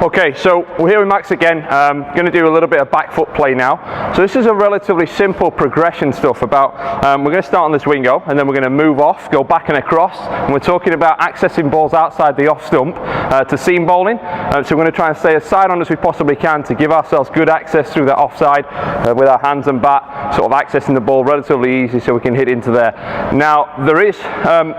Okay, so we're here with Max again. Going to do a little bit of back foot play now. So this is a relatively simple progression stuff about, we're going to start on the Zwingo and then we're going to move off, go back and across, and we're talking about accessing balls outside the off stump to seam bowling. So we're going to try and stay as side on as we possibly can to give ourselves good access through the offside with our hands and bat, sort of accessing the ball relatively easy so we can hit into there. Now there is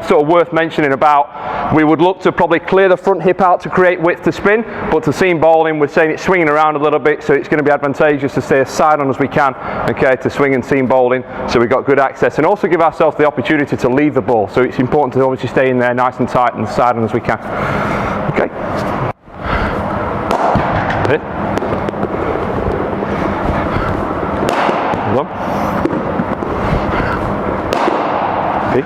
sort of worth mentioning about, we would look to probably clear the front hip out to create width to spin, but to seam bowling we're saying it's swinging around a little bit, so it's going to be advantageous to stay as side on as we can, okay, to swing and seam bowling so we've got good access, and also give ourselves the opportunity to leave the ball, so it's important to obviously stay in there nice and tight and side on as we can. Okay. Hit. Hold on. Okay.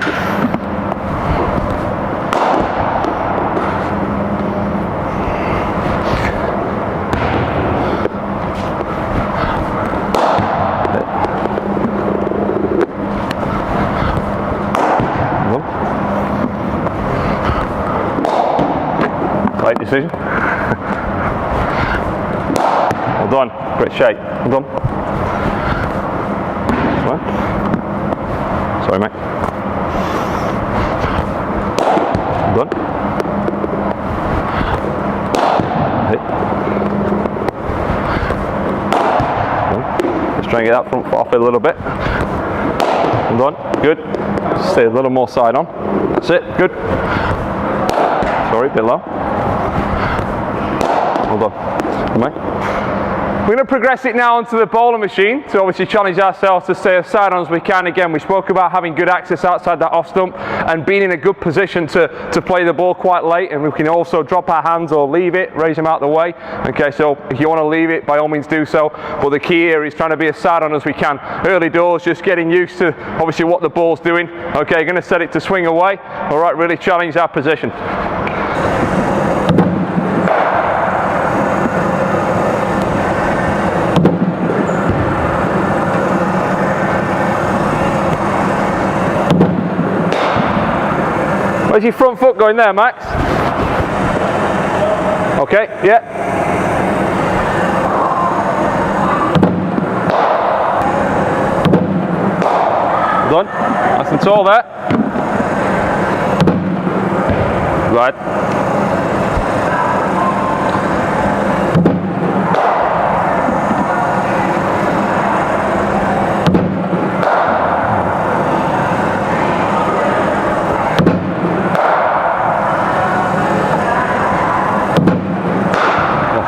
Right decision. Well done. Great shape. Well done. Sorry, mate. Well done. Hit. Well done. Just try and get that front foot off it a little bit. Well done. Good. Stay a little more side on. That's it. Good. Sorry, a bit low. Hold on. Mate. We're going to progress it now onto the bowling machine to obviously challenge ourselves to stay as side on as we can. Again, we spoke about having good access outside that off stump and being in a good position to play the ball quite late, and we can also drop our hands or leave it, raise them out the way. Okay, so if you want to leave it, by all means do so, but the key here is trying to be as side on as we can. Early doors, just getting used to obviously what the ball's doing. Okay, going to set it to swing away. All right, really challenge our position. Where's your front foot going there, Max? Okay, yeah. Done. Nice and tall there. Right.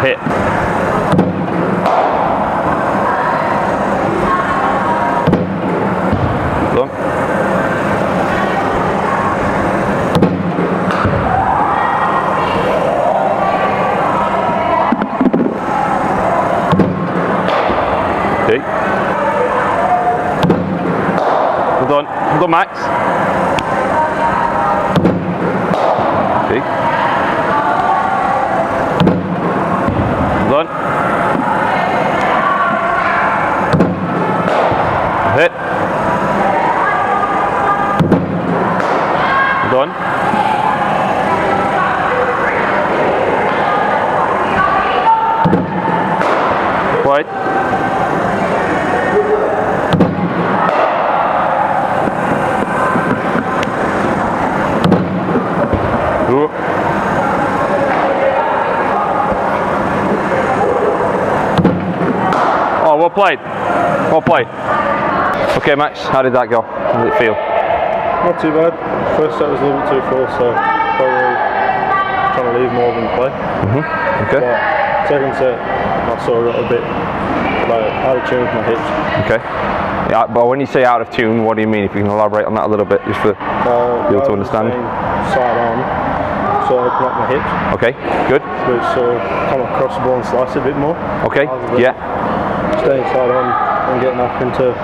Hit. Done. Okay. Well done. Well done, Max. Okay. Done. Hit. Done. Right. Ooh. Oh, well played. Well played. Okay, Max, how did that go? How did it feel? Not too bad. First set was a little bit too full, so probably trying to leave more than play. Okay. But second set, I saw a little bit like out of tune with my hips. Okay. Yeah, but when you say out of tune, what do you mean? If you can elaborate on that a little bit, just for people to understand. Side on, so I open up my hips. Okay, good. Which sort of come across the ball and slice a bit more. Okay, yeah. Staying side on and getting up into a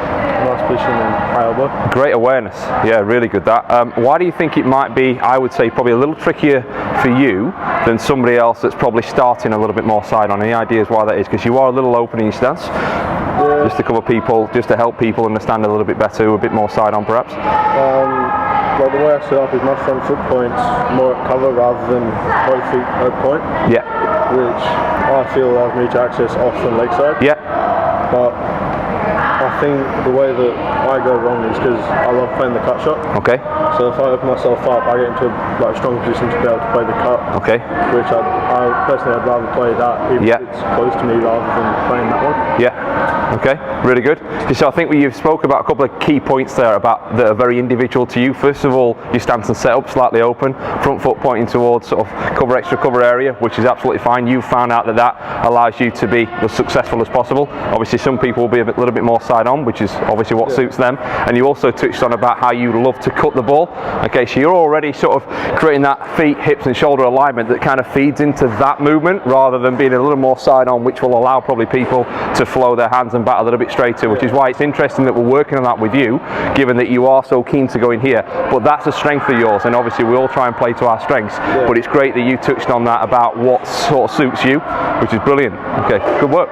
nice position and high elbow. Great awareness. Yeah, really good that. Why do you think it might be, I would say, probably a little trickier for you than somebody else that's probably starting a little bit more side on? Any ideas why that is? Because you are a little open in your stance. Just to cover people, just to help people understand a little bit better, a bit more side on perhaps. Well, the way I set up is my front foot points more at cover rather than both feet at point. Yeah. Which I feel allows me to access off and leg side. Yeah. But I think the way that I go wrong is because I love playing the cut shot. Okay. So if I open myself up, I get into a strong position to be able to play the cut. Okay. Which I personally, I'd rather play that even if it's close to me rather than playing that one. Yeah. Okay, really good. So I think you've spoke about a couple of key points there about that are very individual to you. First of all, your stance and setup slightly open, front foot pointing towards sort of extra cover area, which is absolutely fine. You've found out that allows you to be as successful as possible. Obviously, some people will be a little bit more side on, which is obviously what suits them. And you also touched on about how you love to cut the ball. Okay, so you're already sort of creating that feet, hips, and shoulder alignment that kind of feeds into that movement rather than being a little more side on, which will allow probably people to flow their hands and bat a little bit straighter, which is why it's interesting that we're working on that with you, given that you are so keen to go in here. But that's a strength of yours, and obviously we all try and play to our strengths, but it's great that you touched on that about what sort of suits you, which is brilliant. Okay, good work.